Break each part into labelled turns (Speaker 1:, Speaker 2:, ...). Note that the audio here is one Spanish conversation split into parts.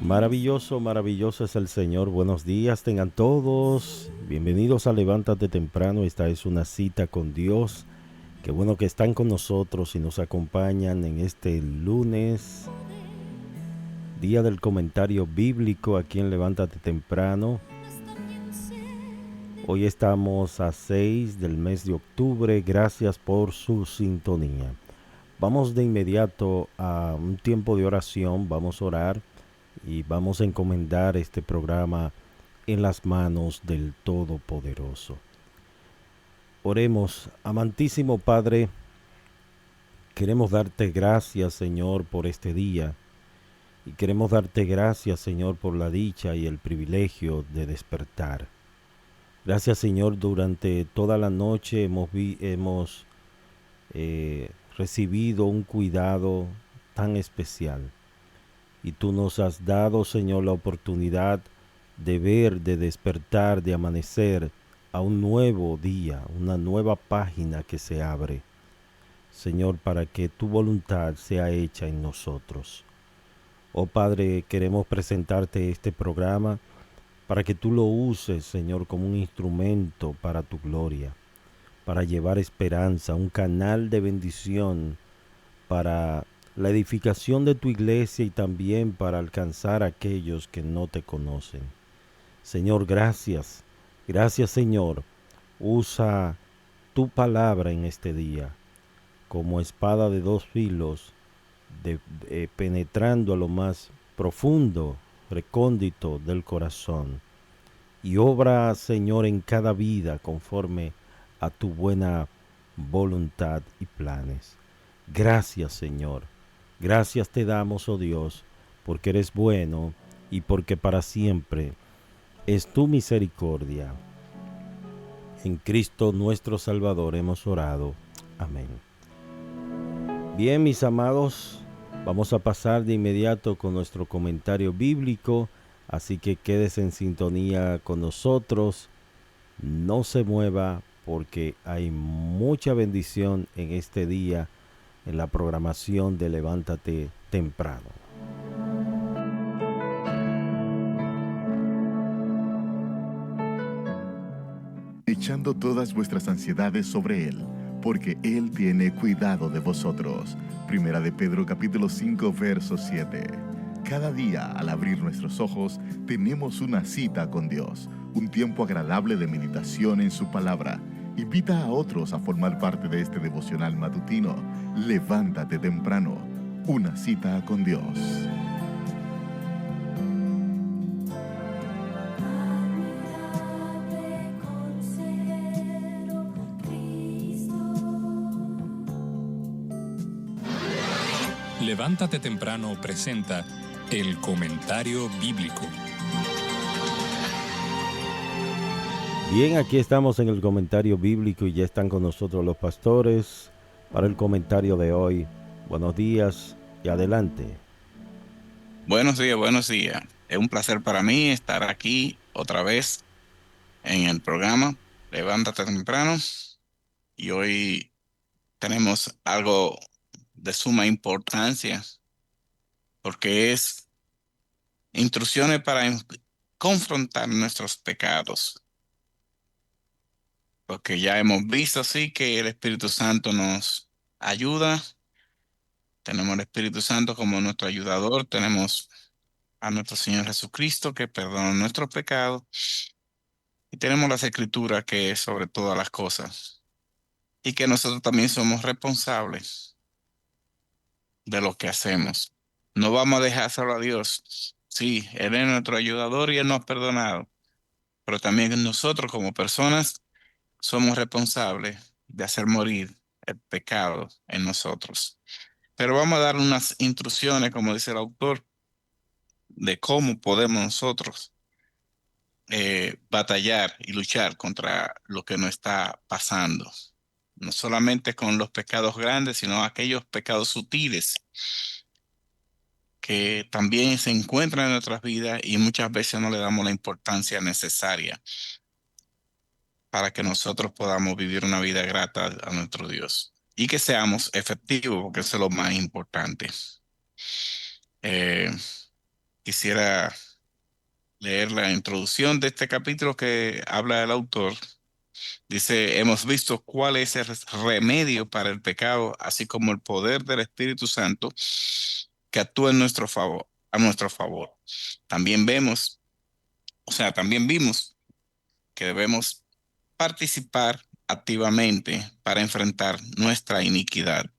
Speaker 1: Maravilloso, maravilloso es el Señor. Buenos días, tengan todos. Bienvenidos a Levántate Temprano. Esta es una cita con Dios. Qué bueno que están con nosotros y nos acompañan en este lunes, día del comentario bíblico aquí en Levántate Temprano. Hoy estamos a 6 del mes de octubre. Gracias por su sintonía. Vamos de inmediato a un tiempo de oración. Vamos a orar y vamos a encomendar este programa en las manos del Todopoderoso. Oremos, amantísimo Padre, queremos darte gracias, Señor, por este día. Y queremos darte gracias, Señor, por la dicha y el privilegio de despertar. Gracias, Señor, durante toda la noche hemos recibido un cuidado tan especial. Y tú nos has dado, Señor, la oportunidad de ver, de despertar, de amanecer a un nuevo día, una nueva página que se abre, Señor, para que tu voluntad sea hecha en nosotros. Oh Padre, queremos presentarte este programa para que tú lo uses, Señor, como un instrumento para tu gloria, para llevar esperanza, un canal de bendición para la edificación de tu iglesia y también para alcanzar a aquellos que no te conocen. Señor, gracias. Gracias, Señor. Usa tu palabra en este día como espada de dos filos, penetrando a lo más profundo, recóndito del corazón. Y obra, Señor, en cada vida conforme a tu buena voluntad y planes. Gracias, Señor. Gracias te damos, oh Dios, porque eres bueno y porque para siempre es tu misericordia. En Cristo nuestro Salvador hemos orado. Amén. Bien, mis amados, vamos a pasar de inmediato con nuestro comentario bíblico, así que quédese en sintonía con nosotros. No se mueva porque hay mucha bendición en este día en la programación de Levántate Temprano.
Speaker 2: Echando todas vuestras ansiedades sobre Él, porque Él tiene cuidado de vosotros. Primera de Pedro capítulo 5, verso 7. Cada día, al abrir nuestros ojos, tenemos una cita con Dios, un tiempo agradable de meditación en su palabra. Invita a otros a formar parte de este devocional matutino. Levántate temprano, una cita con Dios.
Speaker 3: Levántate temprano presenta el comentario bíblico.
Speaker 1: Bien, aquí estamos en el comentario bíblico y ya están con nosotros los pastores para el comentario de hoy. Buenos días y adelante.
Speaker 4: Buenos días, buenos días. Es un placer para mí estar aquí otra vez en el programa Levántate temprano y hoy tenemos algo de suma importancia porque es instrucciones para confrontar nuestros pecados, porque ya hemos visto así que el Espíritu Santo nos ayuda. Tenemos el Espíritu Santo como nuestro ayudador, tenemos a nuestro Señor Jesucristo que perdona nuestros pecados. Y tenemos las escrituras que es sobre todas las cosas. Y que nosotros también somos responsables de lo que hacemos. No vamos a dejar solo a Dios. Sí, Él es nuestro ayudador y Él nos ha perdonado. Pero también nosotros como personas somos responsables de hacer morir el pecado en nosotros. Pero vamos a dar unas instrucciones, como dice el autor, de cómo podemos nosotros batallar y luchar contra lo que nos está pasando. No solamente con los pecados grandes, sino aquellos pecados sutiles que también se encuentran en nuestras vidas y muchas veces no le damos la importancia necesaria para que nosotros podamos vivir una vida grata a nuestro Dios y que seamos efectivos, porque eso es lo más importante. Eh, quisiera leer la introducción de este capítulo que habla el autor. Dice, hemos visto cuál es el remedio para el pecado, así como el poder del Espíritu Santo que actúa en nuestro favor, a nuestro favor. También vemos, también vimos que debemos participar activamente para enfrentar nuestra iniquidad.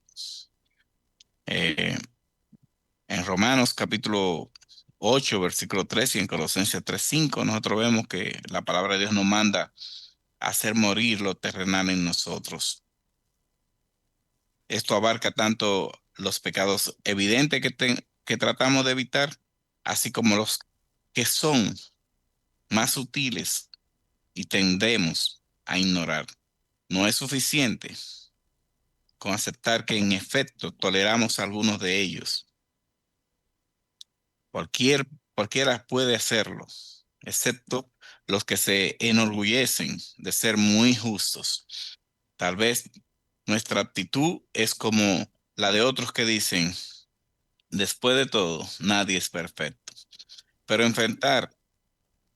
Speaker 4: Eh, en Romanos capítulo 8, versículo 3 y en Colosenses 3:5, nosotros vemos que la palabra de Dios nos manda a hacer morir lo terrenal en nosotros. Esto abarca tanto los pecados evidentes que tratamos de evitar, así como los que son más sutiles y tendemos a ignorar. No es suficiente con aceptar que en efecto toleramos algunos de ellos. Cualquiera puede hacerlo, excepto los que se enorgullecen de ser muy justos. Tal vez nuestra actitud es como la de otros que dicen, después de todo, nadie es perfecto. Pero enfrentar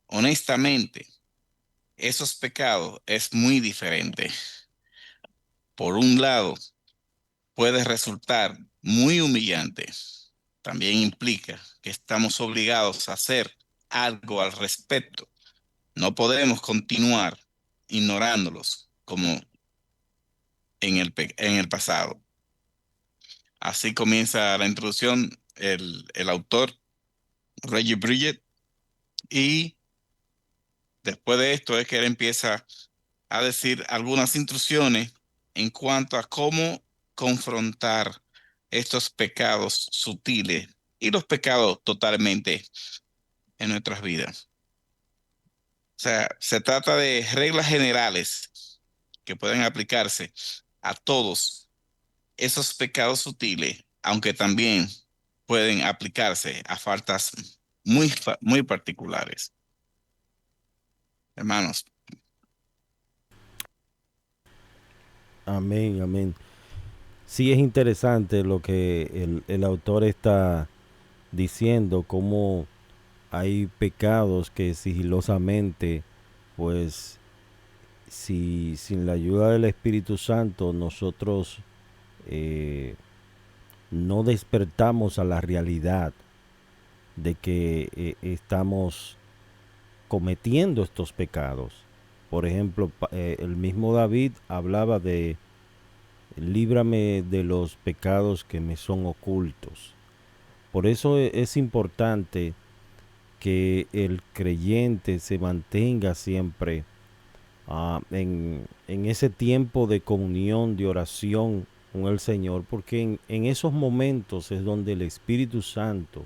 Speaker 4: honestamente esos pecados es muy diferente. Por un lado, puede resultar muy humillante. También implica que estamos obligados a hacer algo al respecto. No podemos continuar ignorándolos como en el pasado. Así comienza la introducción el autor Reggie Bridget, y después de esto es que él empieza a decir algunas instrucciones en cuanto a cómo confrontar estos pecados sutiles y los pecados totalmente en nuestras vidas. O sea, se trata de reglas generales que pueden aplicarse a todos esos pecados sutiles, aunque también pueden aplicarse a faltas muy particulares. Hermanos,
Speaker 1: Amén, amén. Sí es interesante lo que el autor está diciendo, cómo hay pecados que sigilosamente, pues, si sin la ayuda del Espíritu Santo nosotros eh, no despertamos a la realidad de que estamos cometiendo estos pecados. Por ejemplo, el mismo David hablaba de líbrame de los pecados que me son ocultos. Por eso es importante que el creyente se mantenga siempre en ese tiempo de comunión, de oración con el Señor, porque en esos momentos es donde el Espíritu Santo,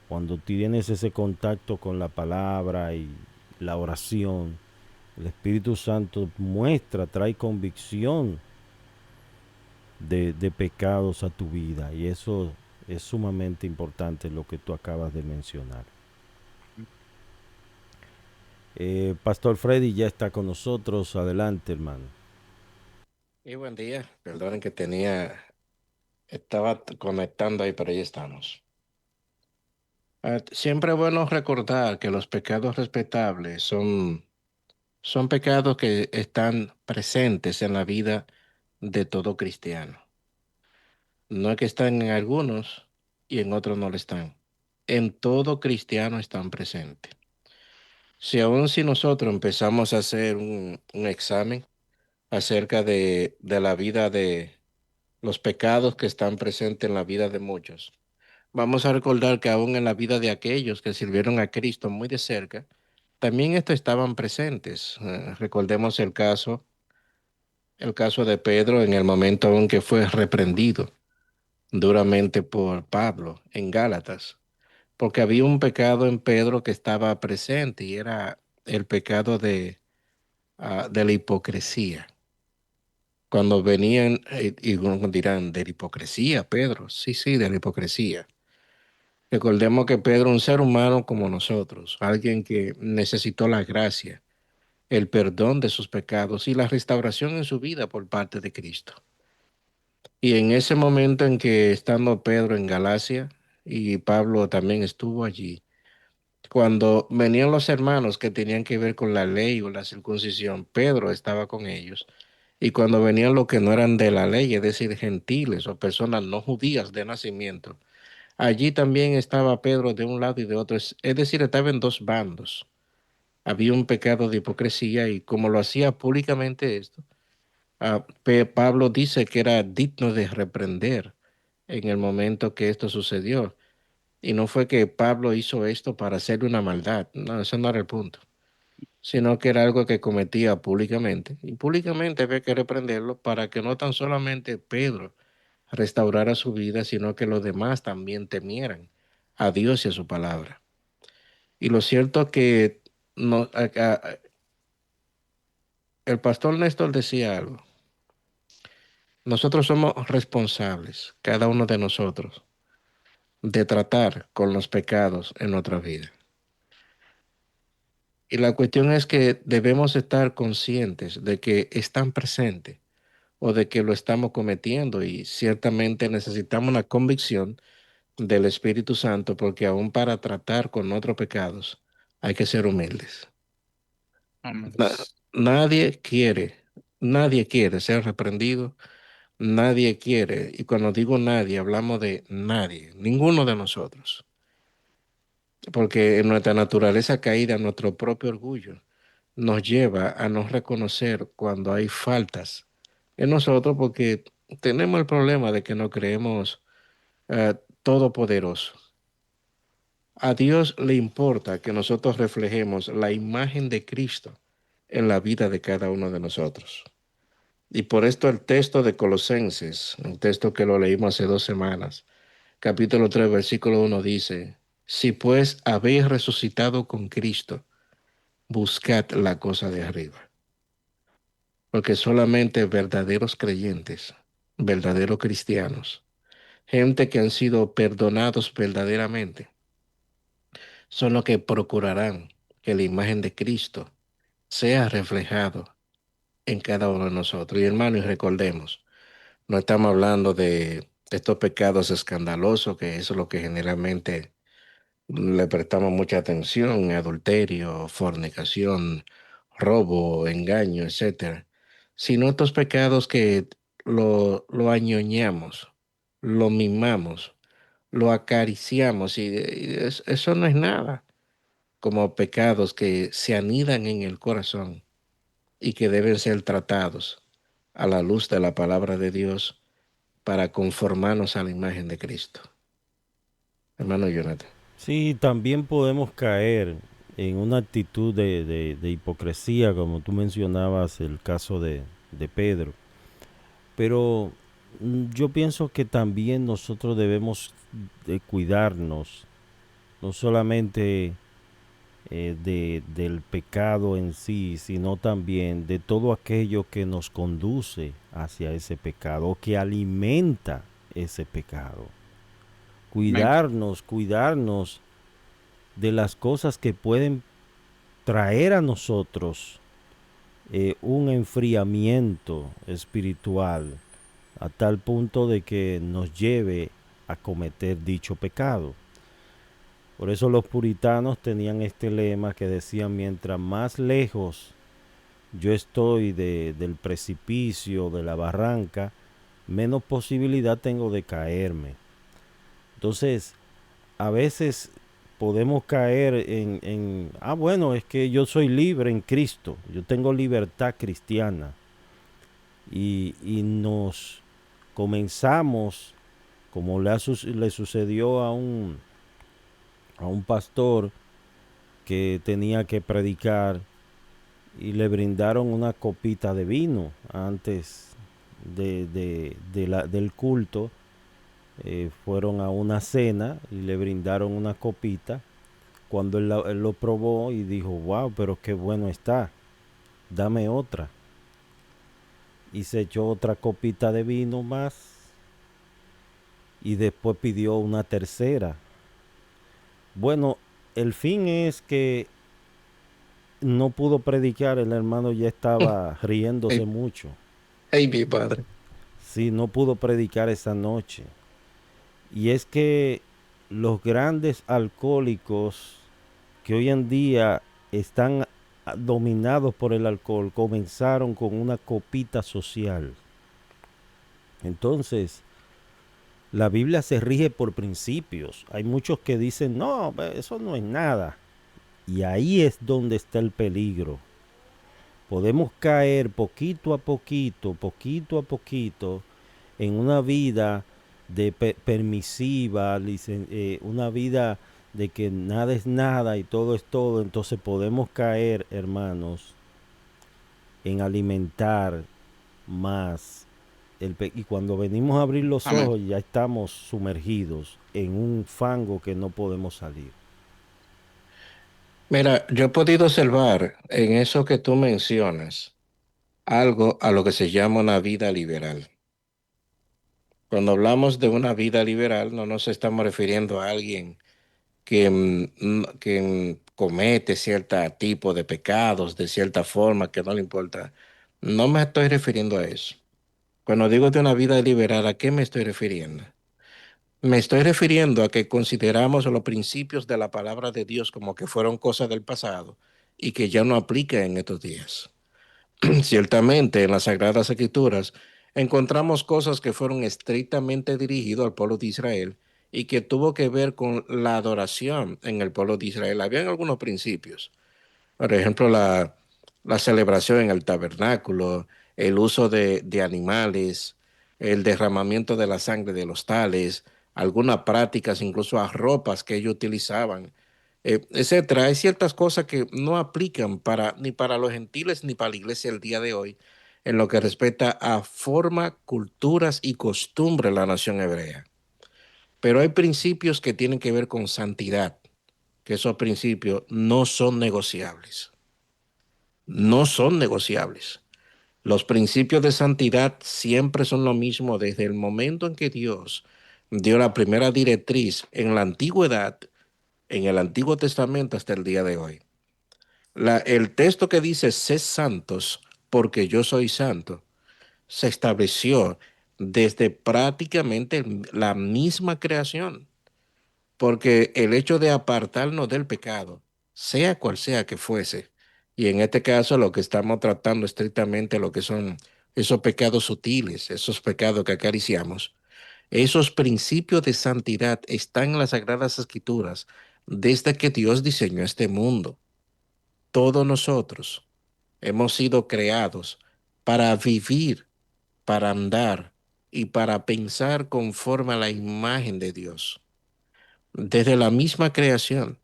Speaker 1: cuando tienes ese contacto con la palabra y la oración, el Espíritu Santo muestra, trae convicción de pecados a tu vida. Y eso es sumamente importante lo que tú acabas de mencionar. Pastor Freddy ya está con nosotros. Adelante, hermano.
Speaker 5: Y buen día, perdonen que estaba conectando ahí, pero ahí estamos. Siempre es bueno recordar que los pecados respetables son pecados que están presentes en la vida de todo cristiano. No es que están en algunos y en otros no lo están. En todo cristiano están presentes. Si nosotros empezamos a hacer un examen acerca de la vida de los pecados que están presentes en la vida de muchos, vamos a recordar que aún en la vida de aquellos que sirvieron a Cristo muy de cerca, también estos estaban presentes. Recordemos el caso de Pedro en el momento en que fue reprendido duramente por Pablo en Gálatas, porque había un pecado en Pedro que estaba presente y era el pecado de la hipocresía. Cuando venían, y unos dirán, de la hipocresía, Pedro. Sí, sí, de la hipocresía. Recordemos que Pedro, un ser humano como nosotros, alguien que necesitó la gracia, el perdón de sus pecados y la restauración en su vida por parte de Cristo. Y en ese momento en que estando Pedro en Galacia, y Pablo también estuvo allí. Cuando venían los hermanos que tenían que ver con la ley o la circuncisión, Pedro estaba con ellos. Y cuando venían los que no eran de la ley, es decir, gentiles o personas no judías de nacimiento, allí también estaba Pedro de un lado y de otro. Es decir, estaba en dos bandos. Había un pecado de hipocresía y como lo hacía públicamente esto, Pablo dice que era digno de reprender en el momento que esto sucedió. Y no fue que Pablo hizo esto para hacerle una maldad, no, ese no era el punto, sino que era algo que cometía públicamente. Y públicamente había que reprenderlo para que no tan solamente Pedro restaurara su vida, sino que los demás también temieran a Dios y a su palabra. Y lo cierto que no, el pastor Néstor decía algo. Nosotros somos responsables, cada uno de nosotros, de tratar con los pecados en nuestra vida. Y la cuestión es que debemos estar conscientes de que están presentes o de que lo estamos cometiendo y ciertamente necesitamos una convicción del Espíritu Santo porque aún para tratar con otros pecados hay que ser humildes.
Speaker 4: Amén.
Speaker 5: Nadie quiere, nadie quiere ser reprendido, nadie quiere, y cuando digo nadie, hablamos de nadie, ninguno de nosotros, porque en nuestra naturaleza caída, nuestro propio orgullo nos lleva a no reconocer cuando hay faltas en nosotros porque tenemos el problema de que no creemos todopoderoso. A Dios le importa que nosotros reflejemos la imagen de Cristo en la vida de cada uno de nosotros. Y por esto el texto de Colosenses, un texto que lo leímos hace 2 semanas, capítulo 3, versículo 1 dice, si pues habéis resucitado con Cristo, buscad la cosa de arriba. Porque solamente verdaderos creyentes, verdaderos cristianos, gente que han sido perdonados verdaderamente, son los que procurarán que la imagen de Cristo sea reflejado en cada uno de nosotros. Y hermanos, y recordemos, no estamos hablando de estos pecados escandalosos, que eso es lo que generalmente le prestamos mucha atención, adulterio, fornicación, robo, engaño, etcétera, sino estos pecados que lo añoñamos, lo mimamos, lo acariciamos y eso no es nada, como pecados que se anidan en el corazón y que deben ser tratados a la luz de la palabra de Dios para conformarnos a la imagen de Cristo. Hermano Jonathan.
Speaker 1: Sí, también podemos caer en una actitud de hipocresía, como tú mencionabas el caso de Pedro. Pero yo pienso que también nosotros debemos de cuidarnos, no solamente del pecado en sí, sino también de todo aquello que nos conduce hacia ese pecado, o que alimenta ese pecado.
Speaker 4: Amén.
Speaker 1: Cuidarnos de las cosas que pueden traer a nosotros un enfriamiento espiritual a tal punto de que nos lleve a cometer dicho pecado. Por eso los puritanos tenían este lema que decían, mientras más lejos yo estoy del precipicio, de la barranca, menos posibilidad tengo de caerme. Entonces, a veces podemos caer bueno, es que yo soy libre en Cristo, yo tengo libertad cristiana. Y nos comenzamos, como le sucedió a un pastor que tenía que predicar y le brindaron una copita de vino antes del culto. Fueron a una cena y le brindaron una copita. Cuando él lo probó y dijo, wow, pero qué bueno está, dame otra. Y se echó otra copita de vino más y después pidió una tercera. Bueno, el fin es que no pudo predicar, el hermano ya estaba riéndose
Speaker 5: Ay,
Speaker 1: mucho.
Speaker 5: ay, mi padre.
Speaker 1: Sí, no pudo predicar esa noche. Y es que los grandes alcohólicos que hoy en día están dominados por el alcohol comenzaron con una copita social. Entonces, la Biblia se rige por principios. Hay muchos que dicen, no, eso no es nada. Y ahí es donde está el peligro. Podemos caer poquito a poquito, en una vida de permisiva, una vida de que nada es nada y todo es todo. Entonces podemos caer, hermanos, en alimentar más. Y cuando venimos a abrir los
Speaker 4: Amén.
Speaker 1: ojos ya estamos sumergidos en un fango que no podemos salir.
Speaker 5: Mira, yo he podido observar en eso que tú mencionas algo a lo que se llama una vida liberal. Cuando hablamos de una vida liberal, no nos estamos refiriendo a alguien que comete cierto tipo de pecados de cierta forma que no le importa. No me estoy refiriendo a eso. Cuando digo de una vida liberal, ¿a qué me estoy refiriendo? Me estoy refiriendo a que consideramos los principios de la palabra de Dios como que fueron cosas del pasado y que ya no aplican en estos días. Ciertamente, en las Sagradas Escrituras encontramos cosas que fueron estrictamente dirigidas al pueblo de Israel y que tuvo que ver con la adoración en el pueblo de Israel. Habían algunos principios, por ejemplo, la celebración en el tabernáculo, el uso de animales, el derramamiento de la sangre de los tales, algunas prácticas, incluso a ropas que ellos utilizaban, etcétera. Hay ciertas cosas que no aplican ni para los gentiles ni para la iglesia el día de hoy, en lo que respecta a forma, culturas y costumbres de la nación hebrea. Pero hay principios que tienen que ver con santidad, que esos principios no son negociables. No son negociables. Los principios de santidad siempre son lo mismo desde el momento en que Dios dio la primera directriz en la antigüedad, en el Antiguo Testamento hasta el día de hoy. El texto que dice, sed santos porque yo soy santo, se estableció desde prácticamente la misma creación. Porque el hecho de apartarnos del pecado, sea cual sea que fuese, y en este caso lo que estamos tratando estrictamente lo que son esos pecados sutiles, esos pecados que acariciamos, esos principios de santidad están en las Sagradas Escrituras desde que Dios diseñó este mundo. Todos nosotros hemos sido creados para vivir, para andar y para pensar conforme a la imagen de Dios. Desde la misma creación.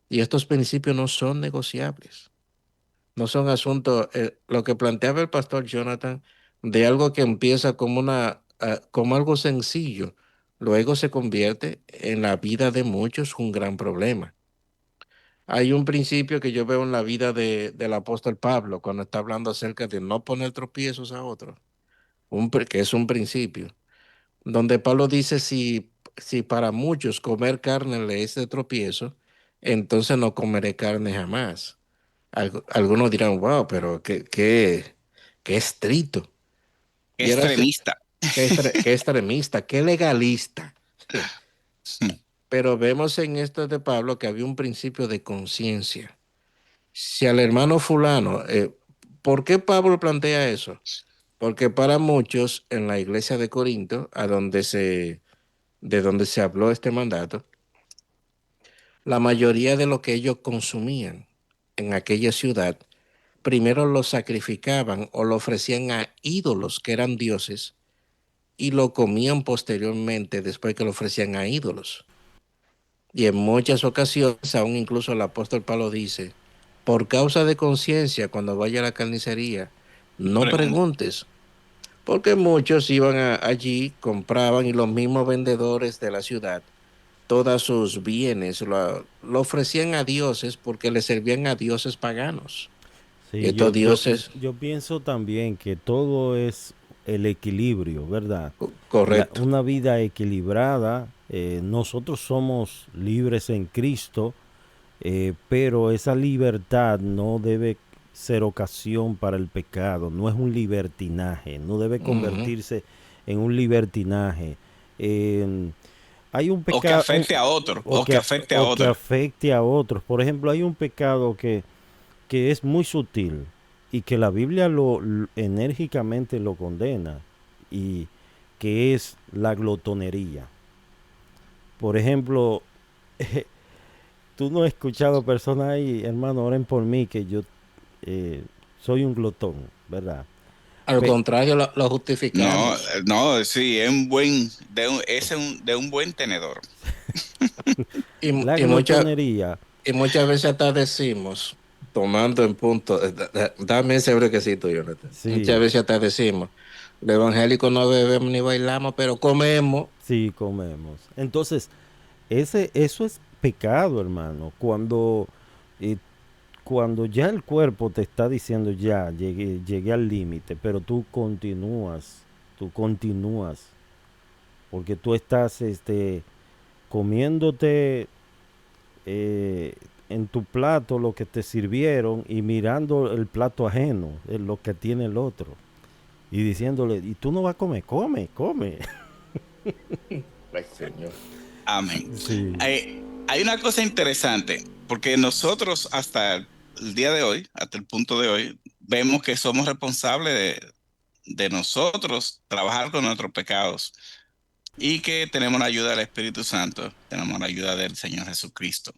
Speaker 5: Y estos principios no son negociables. No son asuntos, lo que planteaba el pastor Jonathan, de algo que empieza como como algo sencillo, luego se convierte en la vida de muchos un gran problema. Hay un principio que yo veo en la vida del apóstol Pablo cuando está hablando acerca de no poner tropiezos a otros, que es un principio, donde Pablo dice si para muchos comer carne le es de tropiezo, entonces no comeré carne jamás. Algunos dirán, wow, pero qué estricto.
Speaker 4: Qué
Speaker 5: Viera
Speaker 4: extremista.
Speaker 5: qué extremista, qué legalista. Pero vemos en esto de Pablo que había un principio de conciencia. Si al hermano fulano, ¿por qué Pablo plantea eso? Porque para muchos en la iglesia de Corinto, de donde se habló este mandato, la mayoría de lo que ellos consumían en aquella ciudad primero lo sacrificaban o lo ofrecían a ídolos que eran dioses y lo comían posteriormente después que lo ofrecían a ídolos. Y en muchas ocasiones, aún incluso el apóstol Pablo dice, por causa de conciencia, cuando vaya a la carnicería, no
Speaker 4: Pregunta.
Speaker 5: preguntes, porque muchos iban allí, compraban y los mismos vendedores de la ciudad, todos sus bienes lo ofrecían a dioses porque le servían a dioses paganos. Y
Speaker 1: Sí,
Speaker 5: estos dioses,
Speaker 1: yo pienso también que todo es el equilibrio, ¿verdad?
Speaker 5: correcto.
Speaker 1: Una vida equilibrada, nosotros somos libres en Cristo, pero esa libertad no debe ser ocasión para el pecado, no es un libertinaje, no debe
Speaker 5: Ujú.
Speaker 1: convertirse en un libertinaje. Eh, hay un
Speaker 4: O que
Speaker 1: pecado,
Speaker 4: afecte a otro, o que afecte a
Speaker 1: o que
Speaker 4: otro.
Speaker 1: afecte a otros. Por ejemplo, hay un pecado que es muy sutil y que la Biblia enérgicamente lo condena, y que es la glotonería. Por ejemplo, tú no has escuchado personas ahí, hermano, oren por mí, que yo eh, soy un glotón, ¿verdad?
Speaker 5: Al
Speaker 1: Pe-
Speaker 5: contrario, lo
Speaker 4: No,
Speaker 5: justificamos.
Speaker 4: no, sí, es un buen, de un buen tenedor.
Speaker 5: Y,
Speaker 1: la
Speaker 5: y, muchas
Speaker 1: glotonería,
Speaker 5: y muchas veces hasta decimos, tomando en punto, dame ese brequecito, Jonathan. Muchas
Speaker 1: sí,
Speaker 5: veces hasta decimos, los evangélicos no bebemos ni bailamos, pero comemos.
Speaker 1: sí comemos. Entonces, eso es pecado, hermano. Eh, cuando ya el cuerpo te está diciendo ya, llegué al límite, pero tú continúas, porque tú estás comiéndote en tu plato lo que te sirvieron y mirando el plato ajeno, lo que tiene el otro, y diciéndole, y tú no vas a comer, come, come.
Speaker 5: Ay, Señor.
Speaker 4: Amén.
Speaker 1: Sí,
Speaker 4: Hay una cosa interesante, porque nosotros hasta el día de hoy, hasta el punto de hoy, vemos que somos responsables de nosotros trabajar con nuestros pecados y que tenemos la ayuda del Espíritu Santo, tenemos la ayuda del Señor Jesucristo.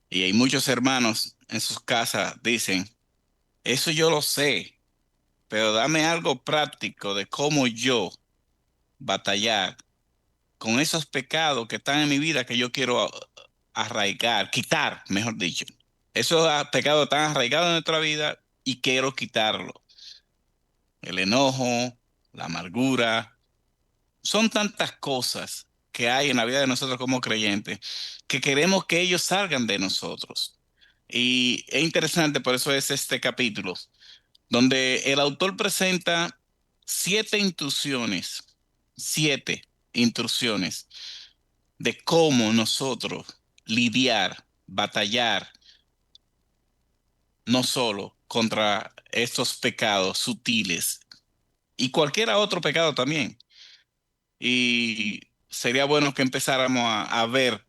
Speaker 4: Y hay muchos hermanos en sus casas dicen, eso yo lo sé, pero dame algo práctico de cómo yo batallar con esos pecados que están en mi vida que yo quiero arraigar, quitar, mejor dicho. Esos pecados están arraigados en nuestra vida y quiero quitarlo. El enojo, la amargura, son tantas cosas que hay en la vida de nosotros como creyentes que queremos que ellos salgan de nosotros. Y es interesante, por eso es este capítulo, donde el autor presenta 7 instrucciones, 7 instrucciones de cómo nosotros lidiar, batallar, no solo contra estos pecados sutiles y cualquier otro pecado también. Y sería bueno que empezáramos a ver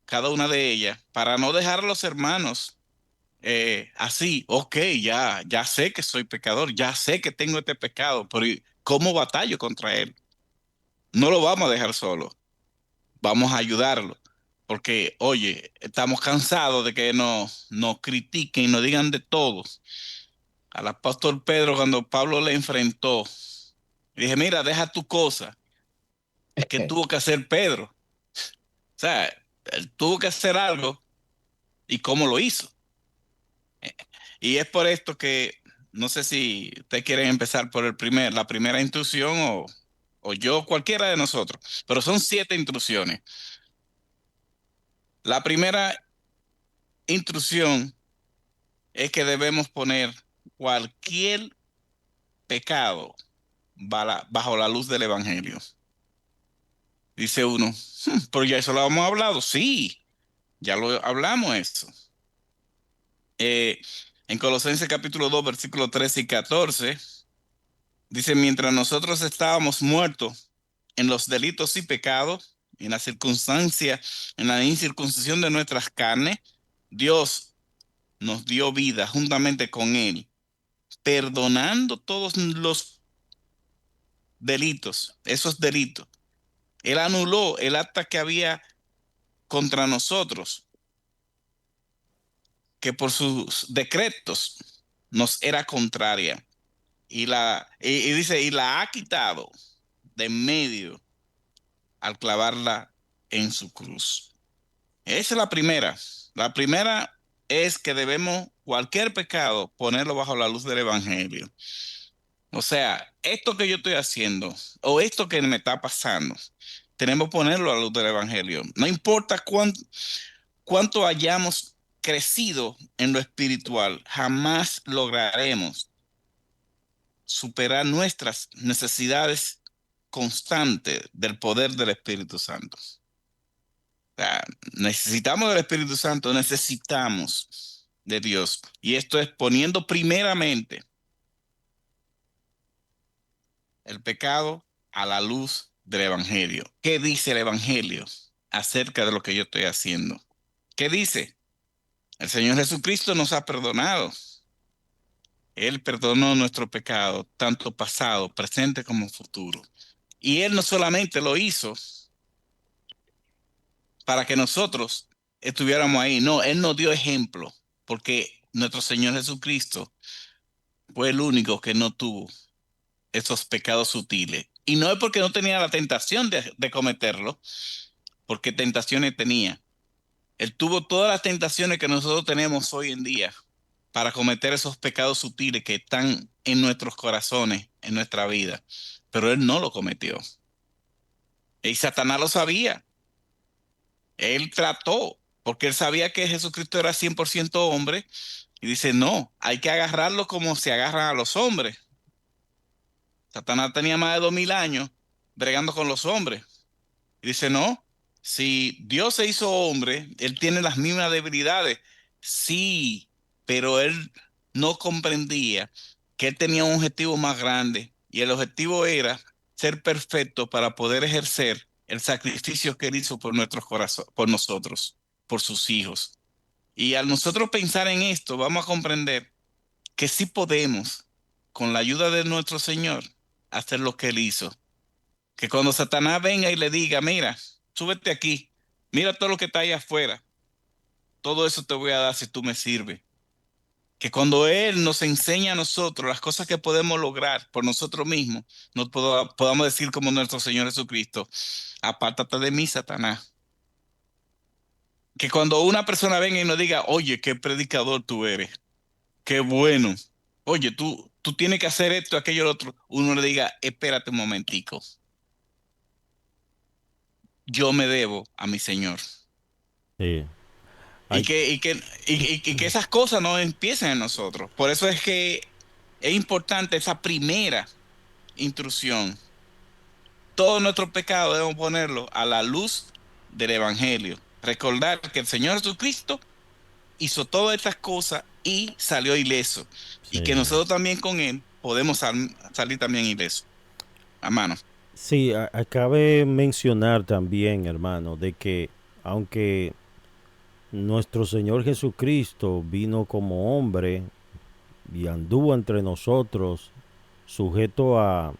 Speaker 4: cada una de ellas para no dejar a los hermanos así, ok, ya sé que soy pecador, ya sé que tengo este pecado, pero ¿cómo batallo contra él? No lo vamos a dejar solo, vamos a ayudarlo. Porque, oye, estamos cansados de que nos critiquen y nos digan de todos. Al apóstol Pedro, cuando Pablo le enfrentó, le dije, mira, deja tu cosa. ¿Qué tuvo que hacer Pedro? O sea, él tuvo que hacer algo y cómo lo hizo. Y es por esto que no sé si ustedes quieren empezar por la primera instrucción o yo, cualquiera de nosotros, pero son 7 instrucciones. La primera instrucción es que debemos poner cualquier pecado bajo la luz del Evangelio. Dice uno, pero ya eso lo hemos hablado. Sí, ya lo hablamos eso. Eh, en Colosenses capítulo 2, versículos 13 y 14, dice, mientras nosotros estábamos muertos en los delitos y pecados, en la incircuncisión de nuestras carnes, Dios nos dio vida juntamente con Él, perdonando todos los delitos, esos delitos. Él anuló el acta que había contra nosotros, que por sus decretos nos era contraria. Y dice, y la ha quitado de en medio al clavarla en su cruz. Esa es la primera. La primera es que debemos cualquier pecado ponerlo bajo la luz del Evangelio. O sea, esto que yo estoy haciendo o esto que me está pasando, tenemos que ponerlo a la luz del Evangelio. No importa cuánto hayamos crecido en lo espiritual, jamás lograremos superar nuestras necesidades constantes del poder del Espíritu Santo. O sea, necesitamos del Espíritu Santo, necesitamos de Dios. Y esto es poniendo primeramente el pecado a la luz del Evangelio. ¿Qué dice el Evangelio? acerca de lo que yo estoy haciendo. ¿Qué dice? El Señor Jesucristo nos ha perdonado. Él perdonó nuestro pecado, tanto pasado, presente como futuro. Y Él no solamente lo hizo para que nosotros estuviéramos ahí, no, Él nos dio ejemplo, porque nuestro Señor Jesucristo fue el único que no tuvo esos pecados sutiles. Y no es porque no tenía la tentación de cometerlo, porque tentaciones tenía. Él tuvo todas las tentaciones que nosotros tenemos hoy en día para cometer esos pecados sutiles que están en nuestros corazones, en nuestra vida. Pero él no lo cometió. Y Satanás lo sabía. Él trató, porque él sabía que Jesucristo era 100% hombre. Y dice, no, hay que agarrarlo como se agarran a los hombres. Satanás tenía más de 2000 años bregando con los hombres. Y dice, no, si Dios se hizo hombre, él tiene las mismas debilidades. Sí, pero él no comprendía que él tenía un objetivo más grande y el objetivo era ser perfecto para poder ejercer el sacrificio que él hizo por nuestros corazones, por nosotros, por sus hijos. Y al nosotros pensar en esto, vamos a comprender que sí podemos, con la ayuda de nuestro Señor, hacer lo que él hizo. Que cuando Satanás venga y le diga, mira, súbete aquí, mira todo lo que está ahí afuera, todo eso te voy a dar si tú me sirves. Que cuando Él nos enseña a nosotros las cosas que podemos lograr por nosotros mismos, podamos decir como nuestro Señor Jesucristo, apártate de mí, Satanás. Que cuando una persona venga y nos diga, oye, qué predicador tú eres, qué bueno, oye, tú tienes que hacer esto, aquello, lo otro, uno le diga, espérate un momentico, yo me debo a mi Señor.
Speaker 1: Sí.
Speaker 4: Y
Speaker 1: Hay,
Speaker 4: que, y que, y que esas cosas no empiecen en nosotros. Por eso es que es importante esa primera intrusión. Todos nuestros pecados debemos ponerlo a la luz del Evangelio. Recordar que el Señor Jesucristo hizo todas estas cosas y salió ileso. Y que
Speaker 1: sí.
Speaker 4: nosotros también con Él podemos salir también ileso. Hermano.
Speaker 1: Sí, acabe mencionar también, hermano, de que aunque nuestro Señor Jesucristo vino como hombre y anduvo entre nosotros, sujeto a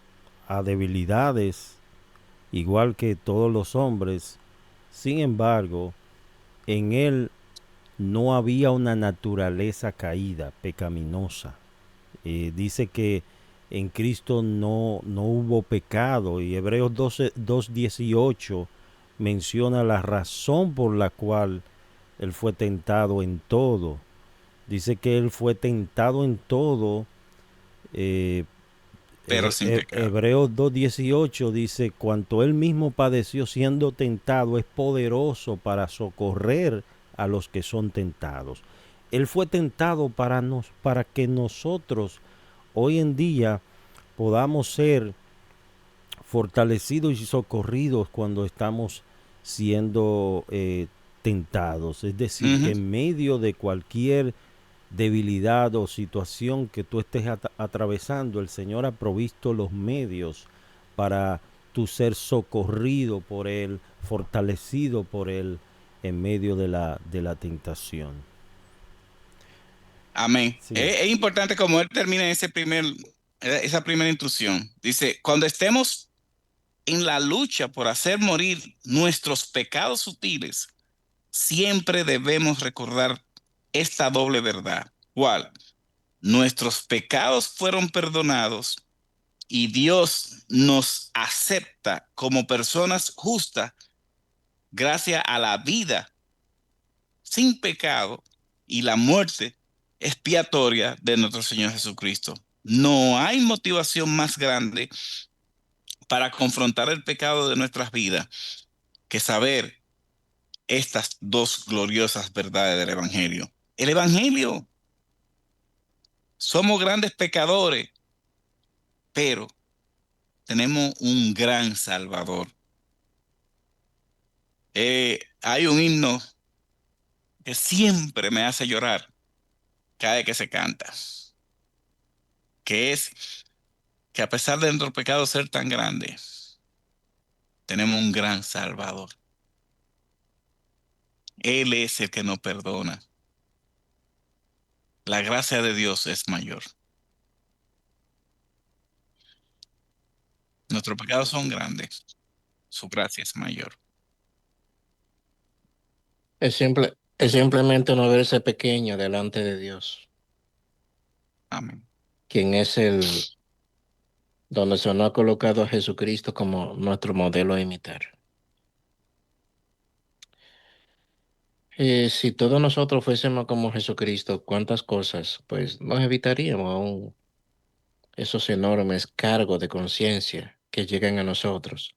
Speaker 1: debilidades, igual que todos los hombres, sin embargo, en él no había una naturaleza caída, pecaminosa. Dice que en Cristo no hubo pecado y Hebreos 2:18 menciona la razón por la cual él fue tentado en todo. Dice que él fue tentado en todo. eh,
Speaker 4: Pero sin pecado.
Speaker 1: Hebreos 2:18 dice, cuanto él mismo padeció siendo tentado, es poderoso para socorrer a los que son tentados. Él fue tentado para que nosotros hoy en día podamos ser fortalecidos y socorridos cuando estamos siendo tentados. Es decir, que
Speaker 4: Ujú.
Speaker 1: en medio de cualquier debilidad o situación que tú estés atravesando, el Señor ha provisto los medios para tu ser socorrido por Él, fortalecido por Él en medio de la tentación.
Speaker 4: Amén.
Speaker 1: Sí,
Speaker 4: Es importante como él termina esa primera instrucción. Dice, cuando estemos en la lucha por hacer morir nuestros pecados sutiles, siempre debemos recordar esta doble verdad. ¿Cuál? Nuestros pecados fueron perdonados y Dios nos acepta como personas justas gracias a la vida sin pecado y la muerte expiatoria de nuestro Señor Jesucristo. No hay motivación más grande para confrontar el pecado de nuestras vidas que saber estas dos gloriosas verdades del Evangelio. El Evangelio, somos grandes pecadores, pero tenemos un gran Salvador. Hay un himno que siempre me hace llorar cada vez que se canta, que es que a pesar de nuestro pecado ser tan grande, tenemos un gran Salvador. Él es el que nos perdona. La gracia de Dios es mayor. Nuestros pecados son grandes. Su gracia es mayor.
Speaker 5: Es simplemente no verse pequeño delante de Dios,
Speaker 4: Amén.
Speaker 5: quien es el donde se nos ha colocado a Jesucristo como nuestro modelo a imitar. Si todos nosotros fuésemos como Jesucristo, ¿cuántas cosas pues nos evitaríamos aún esos enormes cargos de conciencia que llegan a nosotros,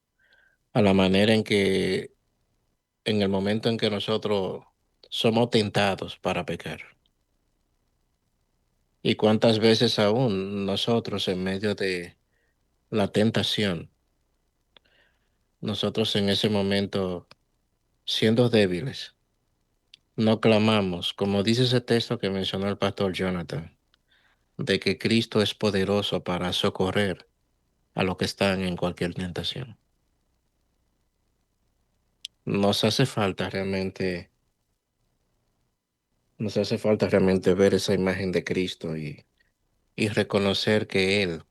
Speaker 5: a la manera en que en el momento en que nosotros somos tentados para pecar? ¿Y cuántas veces aún nosotros en medio de la tentación, nosotros en ese momento, siendo débiles, no clamamos, como dice ese texto que mencionó el pastor Jonathan, de que Cristo es poderoso para socorrer a los que están en cualquier tentación? Nos hace falta realmente, nos hace falta realmente ver esa imagen de Cristo y reconocer que Él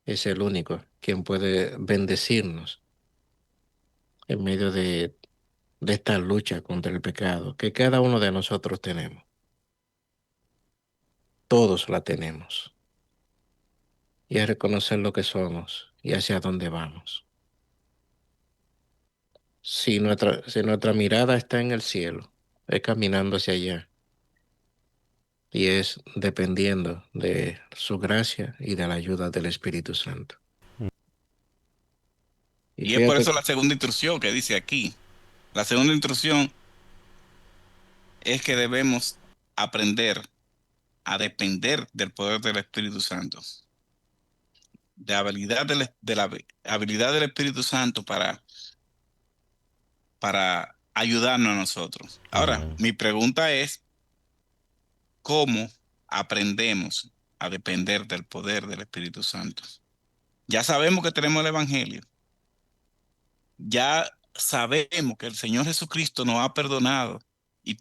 Speaker 5: es el único quien puede bendecirnos en medio de esta lucha contra el pecado que cada uno de nosotros tenemos. Todos la tenemos. Y es reconocer lo que somos y hacia dónde vamos. Si nuestra mirada está en el cielo, es caminando hacia allá y es dependiendo de su gracia y de la ayuda del Espíritu Santo. Y
Speaker 4: Y es por
Speaker 5: fíjate,
Speaker 4: eso la segunda instrucción que dice aquí. La segunda instrucción es que debemos aprender a depender del poder del Espíritu Santo, de la habilidad del Espíritu Santo para ayudarnos a nosotros. Ahora,
Speaker 1: Amén.
Speaker 4: mi pregunta es, ¿cómo aprendemos a depender del poder del Espíritu Santo? Ya sabemos que tenemos el Evangelio, ya sabemos que el Señor Jesucristo nos ha perdonado y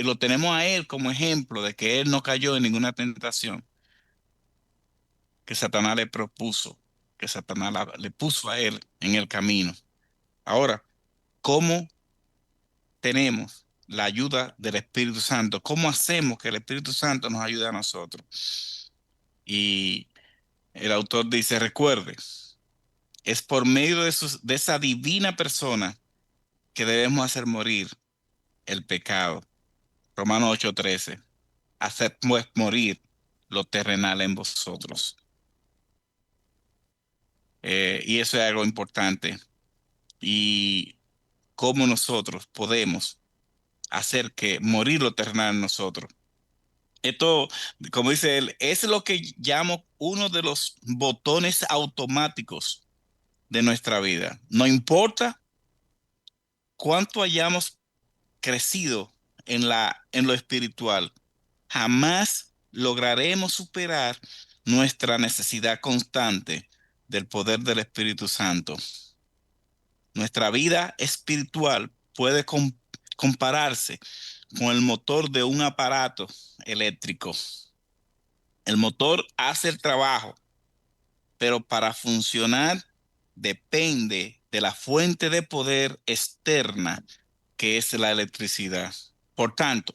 Speaker 4: lo tenemos a Él como ejemplo de que Él no cayó en ninguna tentación que Satanás le propuso, que Satanás le puso a Él en el camino. Ahora, ¿cómo tenemos la ayuda del Espíritu Santo? ¿Cómo hacemos que el Espíritu Santo nos ayude a nosotros? Y el autor dice, recuerde, es por medio de esa divina persona que debemos hacer morir el pecado. Romanos 8:13. Haced pues morir lo terrenal en vosotros. Y eso es algo importante. Y cómo nosotros podemos hacer que morir lo terrenal en nosotros. Esto, como dice él, es lo que llamo uno de los botones automáticos de nuestra vida. No importa cuánto hayamos crecido en lo espiritual, jamás lograremos superar nuestra necesidad constante del poder del Espíritu Santo. Nuestra vida espiritual puede compararse con el motor de un aparato eléctrico. El motor hace el trabajo, pero para funcionar depende de la fuente de poder externa que es la electricidad. Por tanto,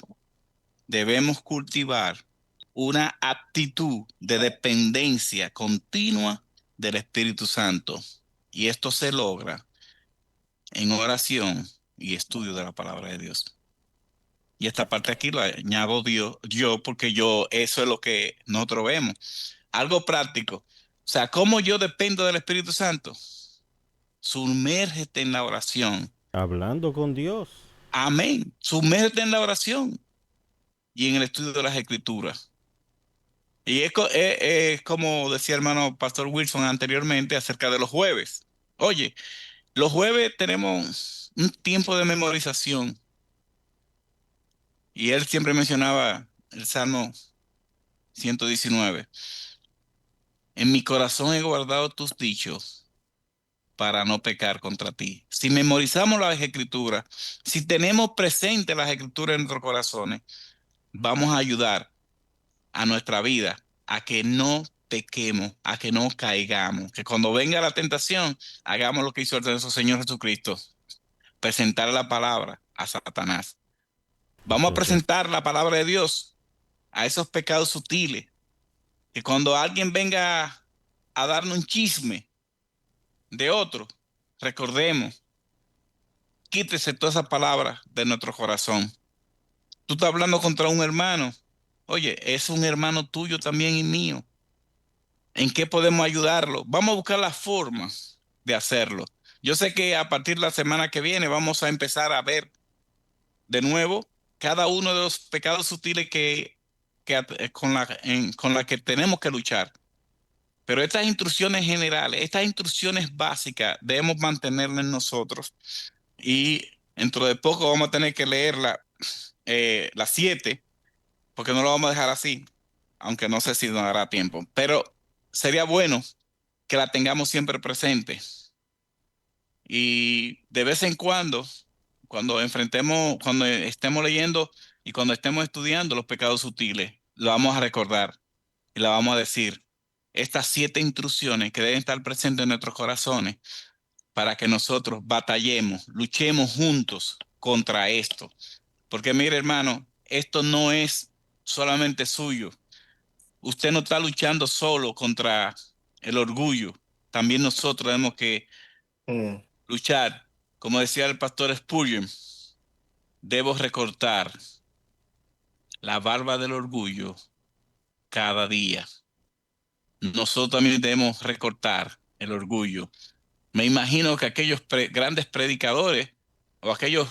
Speaker 4: debemos cultivar una actitud de dependencia continua del Espíritu Santo. Y esto se logra en oración y estudio de la palabra de Dios. Y esta parte aquí la añado yo porque eso es lo que nosotros vemos. Algo práctico. O sea, ¿cómo yo dependo del Espíritu Santo? Sumérgete en la oración.
Speaker 1: Hablando con Dios.
Speaker 4: Amén. Sumérgete en la oración y en el estudio de las Escrituras. Y es como decía hermano Pastor Wilson anteriormente acerca de los jueves. Oye, los jueves tenemos un tiempo de memorización y él siempre mencionaba el Salmo 119. En mi corazón he guardado tus dichos para no pecar contra ti. Si memorizamos las escrituras, si tenemos presentes las escrituras en nuestros corazones, vamos a ayudar a nuestra vida a que no pequemos, a que no caigamos, que cuando venga la tentación, hagamos lo que hizo nuestro Señor Jesucristo, presentar la palabra a Satanás. Vamos a
Speaker 1: Correcto.
Speaker 4: presentar la palabra de Dios a esos pecados sutiles, que cuando alguien venga a darnos un chisme de otro, recordemos, quítese toda esa palabra de nuestro corazón. Tú estás hablando contra un hermano. Oye, es un hermano tuyo también y mío. ¿En qué podemos ayudarlo? Vamos a buscar la forma de hacerlo. Yo sé que a partir de la semana que viene vamos a empezar a ver de nuevo cada uno de los pecados sutiles con la que tenemos que luchar. Pero estas instrucciones generales, estas instrucciones básicas, debemos mantenerlas en nosotros. Y dentro de poco vamos a tener que leer las 7, porque no lo vamos a dejar así, aunque no sé si nos dará tiempo. Pero sería bueno que la tengamos siempre presente. Y de vez en cuando estemos leyendo y cuando estemos estudiando los pecados sutiles, lo vamos a recordar y la vamos a decir. Estas 7 instrucciones que deben estar presentes en nuestros corazones para que nosotros batallemos, luchemos juntos contra esto. Porque mire, hermano, esto no es solamente suyo. Usted no está luchando solo contra el orgullo. También nosotros tenemos que
Speaker 5: Mm,
Speaker 4: luchar. Como decía el pastor Spurgeon, debo recortar la barba del orgullo cada día. Nosotros también debemos recortar el orgullo. Me imagino que aquellos grandes predicadores o aquellos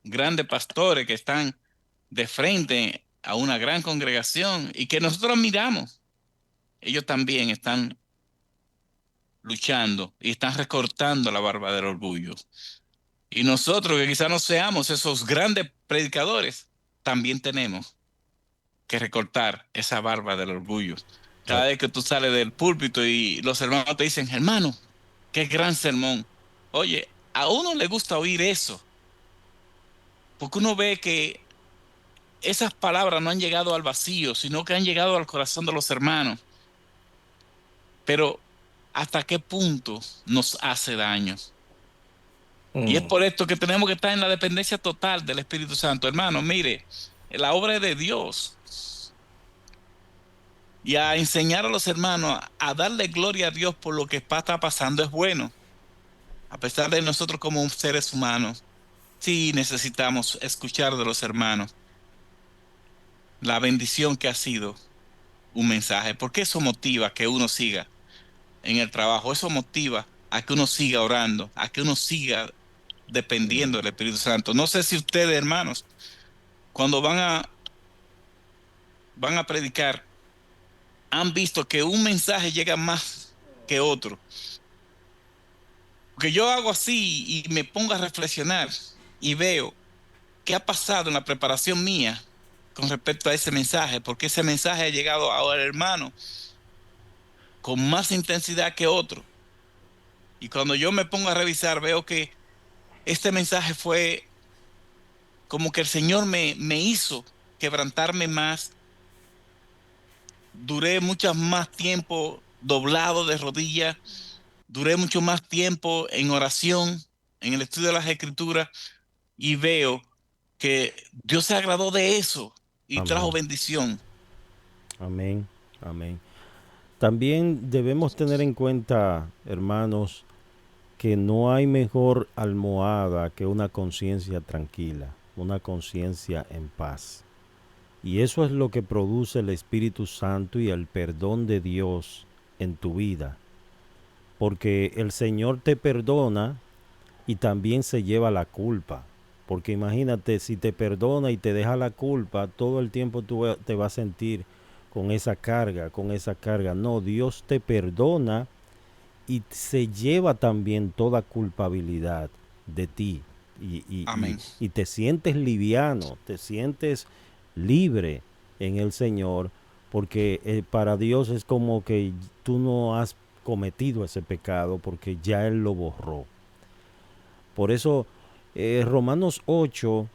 Speaker 4: grandes pastores que están de frente a una gran congregación y que nosotros miramos, ellos también están luchando y están recortando la barba del orgullo. Y nosotros, que quizás no seamos esos grandes predicadores, también tenemos que recortar esa barba del orgullo.
Speaker 1: Ah,
Speaker 4: Cada vez que tú sales del púlpito y los hermanos te dicen, hermano, qué gran sermón. Oye, a uno le gusta oír eso, porque uno ve que esas palabras no han llegado al vacío, sino que han llegado al corazón de los hermanos. Pero, ¿hasta qué punto nos hace daño? Y es
Speaker 5: mm,
Speaker 4: por esto que tenemos que estar en la dependencia total del Espíritu Santo. Hermano, mire, la obra es de Dios. Y a enseñar a los hermanos a darle gloria a Dios por lo que está pasando es bueno. A pesar de nosotros como seres humanos, sí necesitamos escuchar de los hermanos la bendición que ha sido un mensaje, porque eso motiva a que uno siga en el trabajo, eso motiva a que uno siga orando, a que uno siga dependiendo
Speaker 5: mm.
Speaker 4: del Espíritu Santo. No sé si ustedes, hermanos, cuando van a predicar, han visto que un mensaje llega más que otro. Porque yo hago así y me pongo a reflexionar y veo qué ha pasado en la preparación mía con respecto a ese mensaje, porque ese mensaje ha llegado ahora, hermano, con más intensidad que otro. Y cuando yo me pongo a revisar, veo que este mensaje fue como que el Señor me hizo quebrantarme más. Duré mucho más tiempo doblado de rodillas, duré mucho más tiempo en oración, en el estudio de las Escrituras, y veo que Dios se agradó de eso y trajo
Speaker 1: amén,
Speaker 4: bendición.
Speaker 1: amén, amén. También debemos tener en cuenta, hermanos, que no hay mejor almohada que una conciencia tranquila, una conciencia en paz. Y eso es lo que produce el Espíritu Santo y el perdón de Dios en tu vida. Porque el Señor te perdona y también se lleva la culpa. Porque imagínate, si te perdona y te deja la culpa, todo el tiempo tú te vas a sentir con esa carga, con esa carga. No, Dios te perdona y se lleva también toda culpabilidad de ti.
Speaker 4: Amén.
Speaker 1: Y te sientes liviano, te sientes libre en el Señor, porque para Dios es como que tú no has cometido ese pecado porque ya Él lo borró. Por eso, Romanos 8,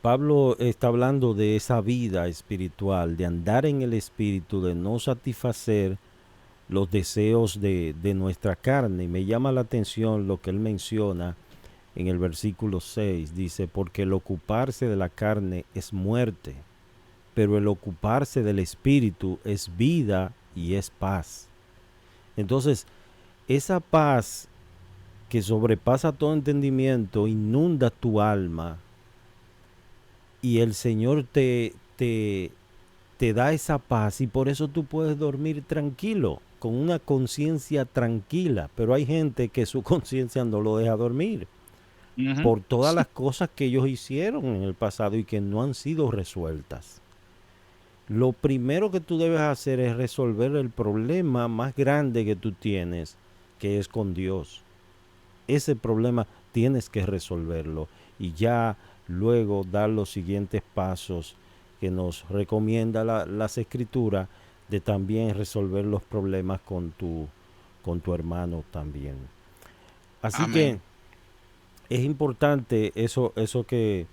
Speaker 1: Pablo está hablando de esa vida espiritual, de andar en el espíritu, de no satisfacer los deseos de nuestra carne. Y me llama la atención lo que él menciona en el versículo 6. Dice, porque el ocuparse de la carne es muerte, pero el ocuparse del espíritu es vida y es paz. Entonces, esa paz que sobrepasa todo entendimiento inunda tu alma y el Señor te da esa paz y por eso tú puedes dormir tranquilo, con una conciencia tranquila. Pero hay gente que su conciencia no lo deja dormir
Speaker 4: Ujú.
Speaker 1: por todas las cosas que ellos hicieron en el pasado y que no han sido resueltas. Lo primero que tú debes hacer es resolver el problema más grande que tú tienes, que es con Dios. Ese problema tienes que resolverlo y ya luego dar los siguientes pasos que nos recomienda las escrituras de también resolver los problemas con tu hermano también. Así que
Speaker 4: Amén.
Speaker 1: es importante ese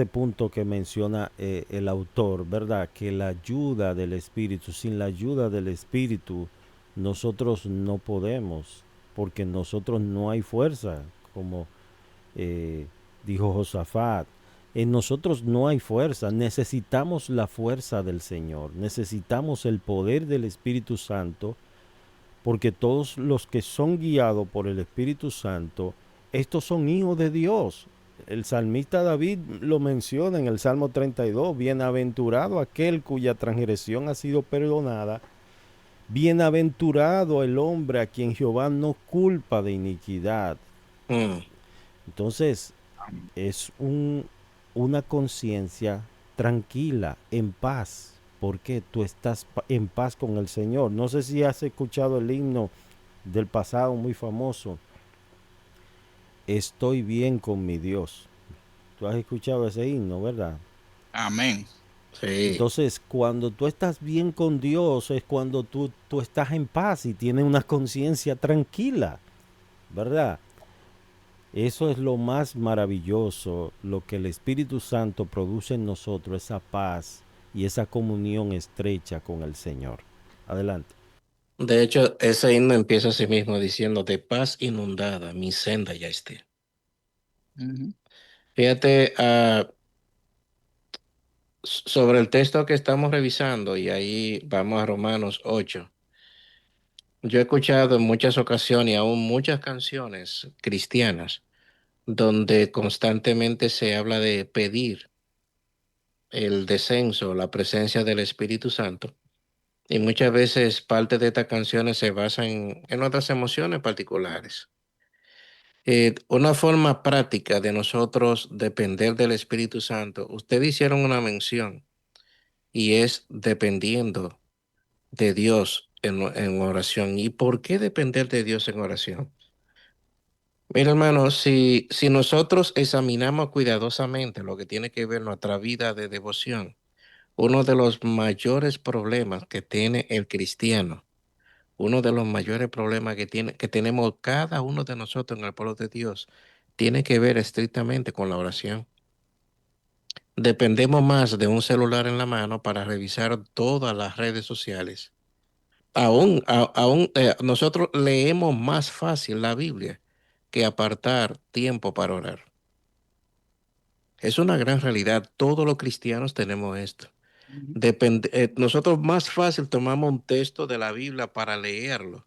Speaker 1: punto que menciona el autor, ¿verdad? Que la ayuda del Espíritu, sin la ayuda del Espíritu, nosotros no podemos, porque en nosotros no hay fuerza, como eh, dijo Josafat. En nosotros no hay fuerza, necesitamos la fuerza del Señor, necesitamos el poder del Espíritu Santo, porque todos los que son guiados por el Espíritu Santo, estos son hijos de Dios. El salmista David lo menciona en el Salmo 32, bienaventurado aquel cuya transgresión ha sido perdonada, bienaventurado el hombre a quien Jehová no culpa de iniquidad.
Speaker 5: Mm.
Speaker 1: Entonces, es una conciencia tranquila, en paz, porque tú estás en paz con el Señor. No sé si has escuchado el himno del pasado muy famoso, Estoy bien con mi Dios. Tú has escuchado ese himno, ¿verdad?
Speaker 4: Amén.
Speaker 5: Sí.
Speaker 1: Entonces, cuando tú estás bien con Dios es cuando tú estás en paz y tienes una conciencia tranquila, ¿verdad? Eso es lo más maravilloso, lo que el Espíritu Santo produce en nosotros, esa paz y esa comunión estrecha con el Señor. Adelante.
Speaker 5: De hecho, ese himno empieza así mismo diciendo, de paz inundada, mi senda ya esté.
Speaker 4: Ujú.
Speaker 5: Fíjate, sobre el texto que estamos revisando, y ahí vamos a Romanos 8. Yo he escuchado en muchas ocasiones y aún muchas canciones cristianas donde constantemente se habla de pedir el descenso, la presencia del Espíritu Santo. Y muchas veces parte de estas canciones se basan en otras emociones particulares. Una forma práctica de nosotros depender del Espíritu Santo, ustedes hicieron una mención y es dependiendo de Dios en oración. ¿Y por qué depender de Dios en oración? Mira, hermano, si nosotros examinamos cuidadosamente lo que tiene que ver nuestra vida de devoción, uno de los mayores problemas que tiene el cristiano, uno de los mayores problemas que tenemos cada uno de nosotros en el pueblo de Dios, tiene que ver estrictamente con la oración. Dependemos más de un celular en la mano para revisar todas las redes sociales. Aún nosotros leemos más fácil la Biblia que apartar tiempo para orar. Es una gran realidad. Todos los cristianos tenemos esto.
Speaker 4: Ujú.
Speaker 5: Nosotros más fácil tomamos un texto de la Biblia para leerlo.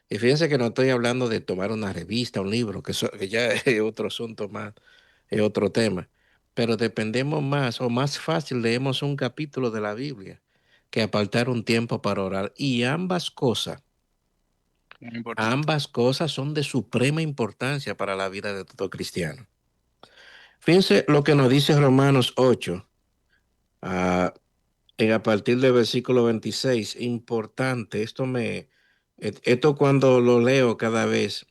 Speaker 5: Y fíjense que no estoy hablando de tomar una revista, un libro, que ya es otro asunto más, es otro tema. Pero dependemos más o más fácil leemos un capítulo de la Biblia que apartar un tiempo para orar. Y
Speaker 4: Muy importante.
Speaker 5: ambas cosas son de suprema importancia para la vida de todo cristiano. Fíjense lo que nos dice Romanos 8, ah, a partir del versículo 26. Importante, esto cuando lo leo cada vez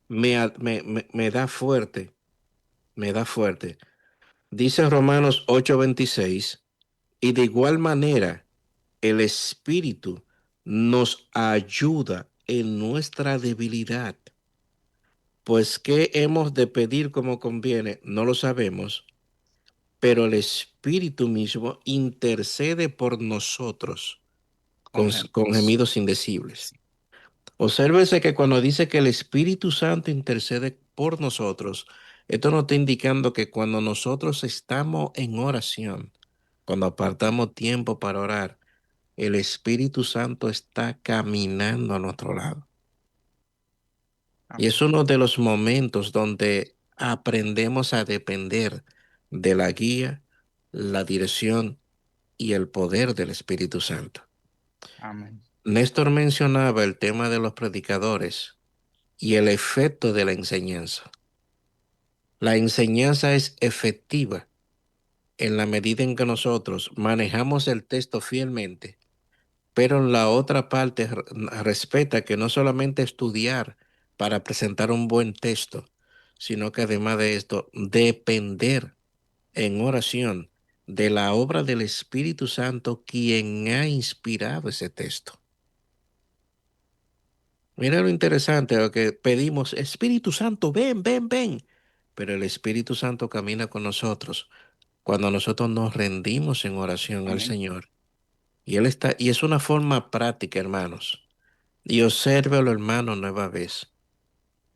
Speaker 5: me da fuerte, me da fuerte. Dice Romanos 8:26, y de igual manera el Espíritu nos ayuda en nuestra debilidad. Pues, ¿qué hemos de pedir como conviene? No lo sabemos, pero el Espíritu mismo intercede por nosotros
Speaker 4: Con
Speaker 5: con
Speaker 4: gemidos.
Speaker 5: gemidos indecibles.
Speaker 4: Sí,
Speaker 5: Obsérvese que cuando dice que el Espíritu Santo intercede por nosotros, esto nos está indicando que cuando nosotros estamos en oración, cuando apartamos tiempo para orar, el Espíritu Santo está caminando a nuestro lado. Y es
Speaker 4: amén,
Speaker 5: uno de los momentos donde aprendemos a depender de la guía, la dirección y el poder del Espíritu Santo.
Speaker 4: amén,
Speaker 5: Néstor mencionaba el tema de los predicadores y el efecto de la enseñanza. La enseñanza es efectiva en la medida en que nosotros manejamos el texto fielmente, pero en la otra parte respeta que no solamente estudiar para presentar un buen texto, sino que además de esto, depender en oración de la obra del Espíritu Santo, quien ha inspirado ese texto. Mira lo interesante, lo que pedimos, Espíritu Santo, ven, ven, ven. Pero el Espíritu Santo camina con nosotros cuando nosotros nos rendimos en oración al
Speaker 4: amén.
Speaker 5: Señor. Y Él está, y es una forma práctica, hermanos. Y obsérvelo, hermano, nueva vez.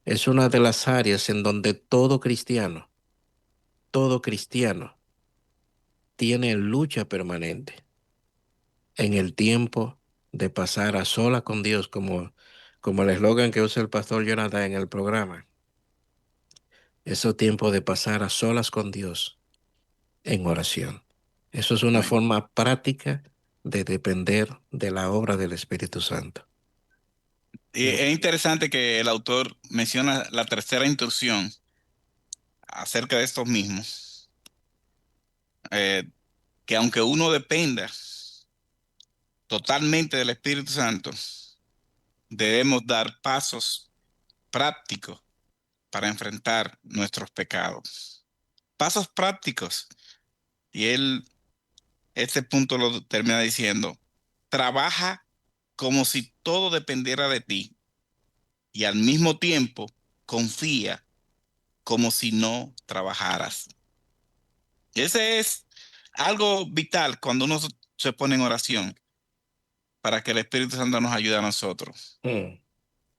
Speaker 5: Es una de las áreas en donde todo cristiano tiene lucha permanente en el tiempo de pasar a solas con Dios, como el eslogan que usa el pastor Jonathan en el programa. Ese tiempo de pasar a solas con Dios en oración. Eso es una
Speaker 4: Amén.
Speaker 5: forma práctica de depender de la obra del Espíritu Santo.
Speaker 4: Y es interesante que el autor menciona la tercera instrucción acerca de estos mismos, eh, que aunque uno dependa totalmente del Espíritu Santo, debemos dar pasos prácticos para enfrentar nuestros pecados. Pasos prácticos. Y él, este punto lo termina diciendo, trabaja como si todo dependiera de ti y al mismo tiempo confía como si no trabajaras. Ese es algo vital cuando uno se pone en oración para que el Espíritu Santo nos ayude a nosotros.
Speaker 5: Mm,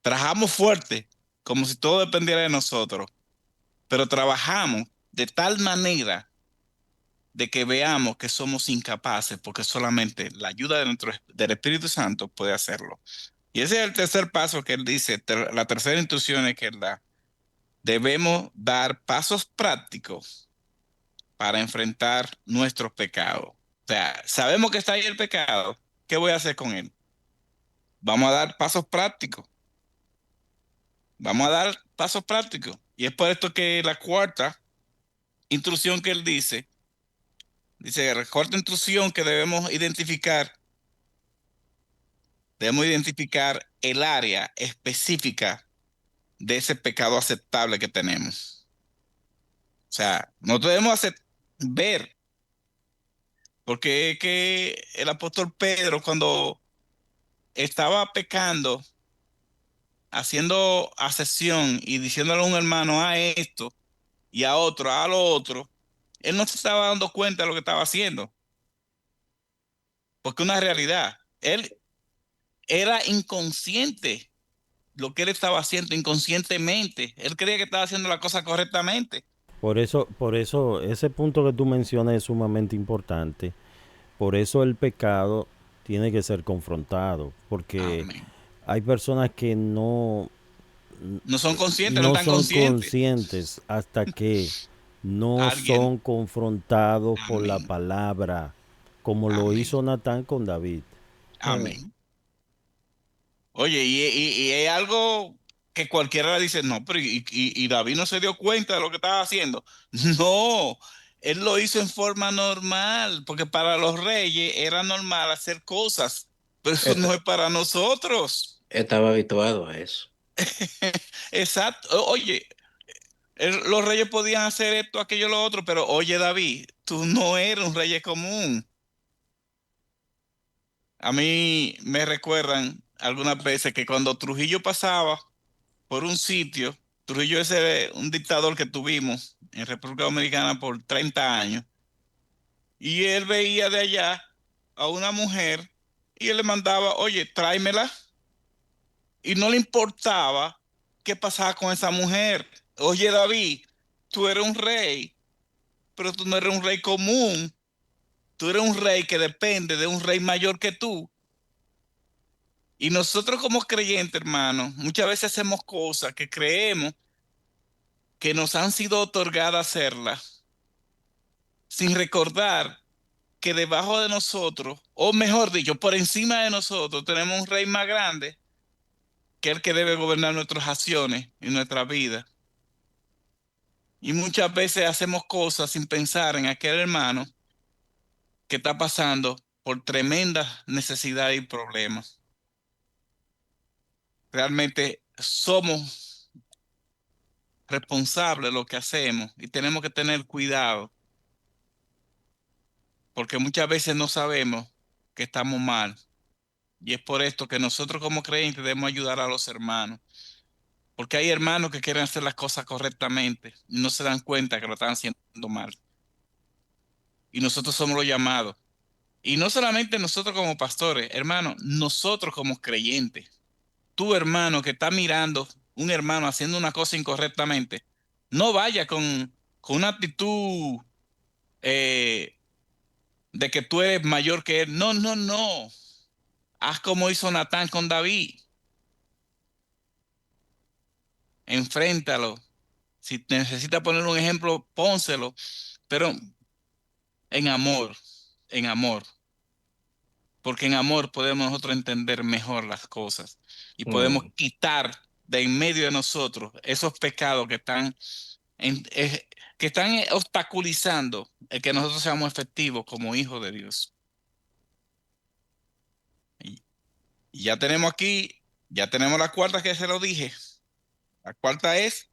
Speaker 4: Trabajamos fuerte como si todo dependiera de nosotros, pero trabajamos de tal manera de que veamos que somos incapaces porque solamente la ayuda del Espíritu Santo puede hacerlo. Y ese es el tercer paso que él dice, la tercera instrucción es que él da. Debemos dar pasos prácticos para enfrentar nuestros pecados. O sea, sabemos que está ahí el pecado. ¿Qué voy a hacer con él? Vamos a dar pasos prácticos. Vamos a dar pasos prácticos. Y es por esto que la cuarta instrucción que él dice, la cuarta instrucción que debemos identificar el área específica de ese pecado aceptable que tenemos. O sea, no debemos ver, porque es que el apóstol Pedro cuando estaba pecando, haciendo asesión y diciéndole a un hermano, a esto, y a otro, a lo otro, él no se estaba dando cuenta de lo que estaba haciendo, porque una realidad, él era inconsciente lo que él estaba haciendo inconscientemente, él creía que estaba haciendo la cosa correctamente.
Speaker 1: Por eso, ese punto que tú mencionas es sumamente importante. Por eso el pecado tiene que ser confrontado, porque
Speaker 4: Amén.
Speaker 1: hay personas que
Speaker 4: No son conscientes, no
Speaker 1: no
Speaker 4: están
Speaker 1: son
Speaker 4: conscientes.
Speaker 1: conscientes hasta que no
Speaker 4: Alguien,
Speaker 1: son confrontados por la
Speaker 4: amén,
Speaker 1: palabra, como lo
Speaker 4: amén,
Speaker 1: hizo Natán con David. Eh,
Speaker 4: amén. Oye, y es algo que cualquiera le dice, no, pero y David no se dio cuenta de lo que estaba haciendo. No, él lo hizo en forma normal, porque para los reyes era normal hacer cosas, pero eso no
Speaker 5: et-
Speaker 4: es para nosotros.
Speaker 5: Estaba habituado a eso.
Speaker 4: Exacto. Oye, los reyes podían hacer esto, aquello, lo otro, pero oye, David, tú no eres un rey común. a mí me recuerdan algunas veces que cuando Trujillo pasaba por un sitio, Trujillo es un dictador que tuvimos en República Dominicana por 30 años, y él veía de allá a una mujer y él le mandaba, oye, tráemela, y no le importaba qué pasaba con esa mujer. Oye, David, tú eres un rey, pero tú no eres un rey común, tú eres un rey que depende de un rey mayor que tú. Y nosotros como creyentes, hermanos, muchas veces hacemos cosas que creemos que nos han sido otorgadas hacerlas, sin recordar que debajo de nosotros, o mejor dicho, por encima de nosotros, tenemos un rey más grande que el que debe gobernar nuestras acciones y nuestra vida. Y muchas veces hacemos cosas sin pensar en aquel hermano que está pasando por tremendas necesidades y problemas. Realmente somos responsables de lo que hacemos y tenemos que tener cuidado, porque muchas veces no sabemos que estamos mal. Y es por esto que nosotros como creyentes debemos ayudar a los hermanos, porque hay hermanos que quieren hacer las cosas correctamente y no se dan cuenta que lo están haciendo mal. Y nosotros somos los llamados. Y no solamente nosotros como pastores, hermano, nosotros como creyentes. Tu hermano que está mirando un hermano haciendo una cosa incorrectamente, no vaya con una actitud eh, de que tú eres mayor que él. No, no, no. Haz como hizo Natán con David. Enfréntalo. Si necesita poner un ejemplo, pónselo, pero en amor, en amor. Porque en amor podemos nosotros entender mejor las cosas y podemos
Speaker 5: Mm.
Speaker 4: quitar de en medio de nosotros esos pecados que están obstaculizando el que nosotros seamos efectivos como hijos de Dios. Y, y ya tenemos aquí, ya tenemos la cuarta que se lo dije. La cuarta es,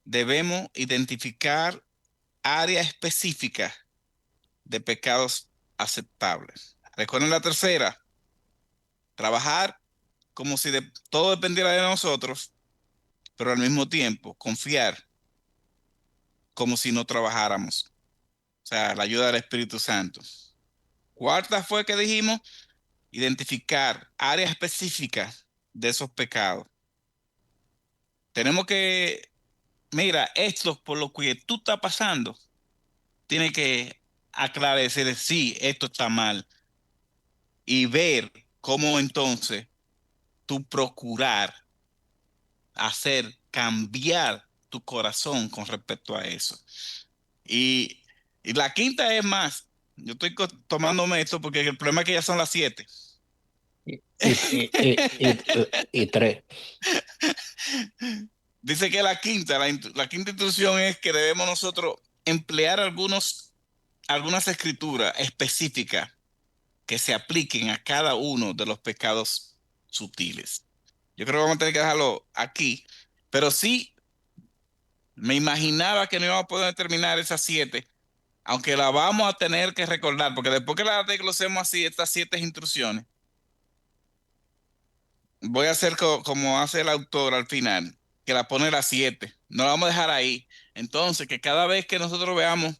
Speaker 4: debemos identificar áreas específicas de pecados aceptables. Recuerden la tercera, trabajar como si todo dependiera de nosotros, pero al mismo tiempo confiar como si no trabajáramos. O sea, la ayuda del Espíritu Santo. Cuarta fue que dijimos, identificar áreas específicas de esos pecados. Tenemos que, mira, esto por lo que tú estás pasando, tiene que aclarecer, sí, esto está mal, y ver cómo entonces tú procurar hacer cambiar tu corazón con respecto a eso. Y, y la quinta es más, yo estoy tomándome esto porque el problema es que ya son las 7.
Speaker 5: Y, y tres.
Speaker 4: Dice que la quinta instrucción es que debemos nosotros emplear algunas escrituras específicas que se apliquen a cada uno de los pecados sutiles. Yo creo que vamos a tener que dejarlo aquí, pero sí me imaginaba que no íbamos a poder terminar esas 7, aunque la vamos a tener que recordar, porque después que la desglosemos así, estas 7 instrucciones, voy a hacer como hace el autor al final, que la pone las 7. No la vamos a dejar ahí. Entonces, que cada vez que nosotros veamos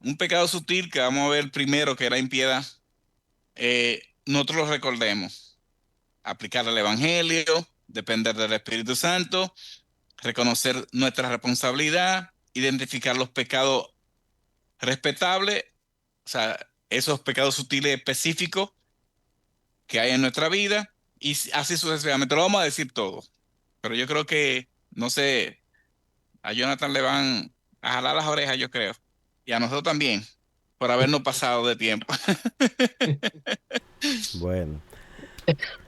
Speaker 4: un pecado sutil, que vamos a ver primero que era impiedad, nosotros lo recordemos. Aplicar el Evangelio, depender del Espíritu Santo, reconocer nuestra responsabilidad, identificar los pecados respetables, o sea, esos pecados sutiles específicos que hay en nuestra vida, y así sucesivamente. Lo vamos a decir todo, pero yo creo que, no sé, a Jonathan le van a jalar las orejas, yo creo, y a nosotros también, por habernos pasado de tiempo.
Speaker 1: Bueno,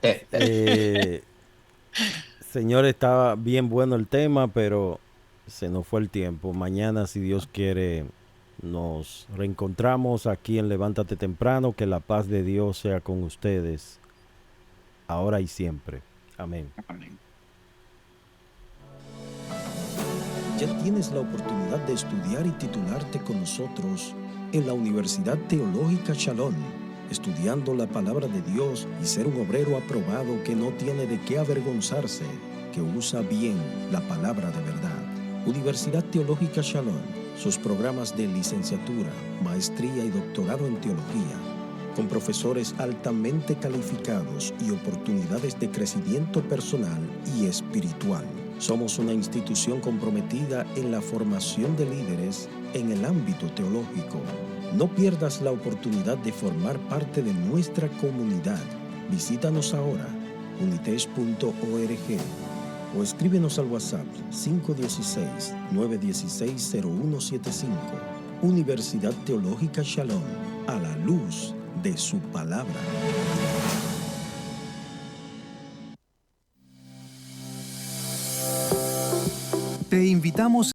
Speaker 1: eh, señor, estaba bien bueno el tema, pero se nos fue el tiempo. Mañana, si Dios quiere, nos reencontramos aquí en Levántate Temprano. Que la paz de Dios sea con ustedes, ahora y siempre. Amén.
Speaker 6: Ya tienes la oportunidad de estudiar y titularte con nosotros en la Universidad Teológica Shalom.
Speaker 7: estudiando la palabra de Dios y ser un obrero aprobado que no tiene de qué avergonzarse, que usa bien la palabra de verdad. Universidad Teológica Shalom, sus programas de licenciatura, maestría y doctorado en teología, con profesores altamente calificados y oportunidades de crecimiento personal y espiritual. Somos una institución comprometida en la formación de líderes en el ámbito teológico. No pierdas la oportunidad de formar parte de nuestra comunidad. Visítanos ahora, unitesh.org, o escríbenos al WhatsApp 516-916-0175. Universidad Teológica Shalom, a la luz de su palabra.
Speaker 8: Te invitamos